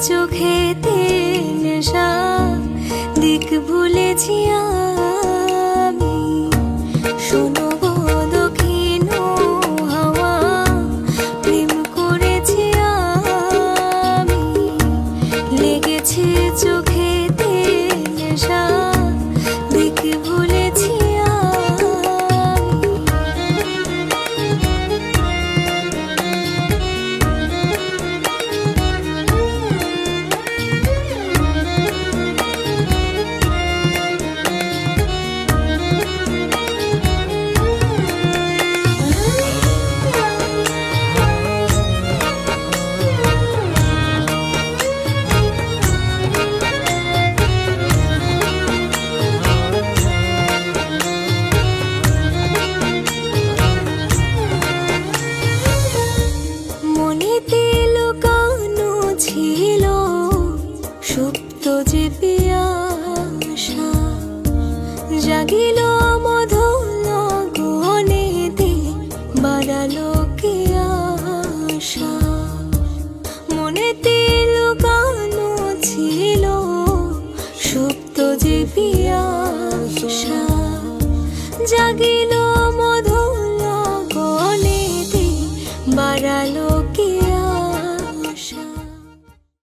চোখেতে নেশা, দিক ভুলেছি আমি। শোনো গো দক্ষিণ হাওয়া, প্রেম করেছি আমি। লেগেছে চোখেতে নেশা, দিক ভুলেছি ছিল সুপ্ত যে পিয়াসা, জাগিল মধুর গহনেতে, বাড়ালো কে আশা। মনেতে লুকানো ছিল সুপ্ত যে পিয়াসা, জাগিল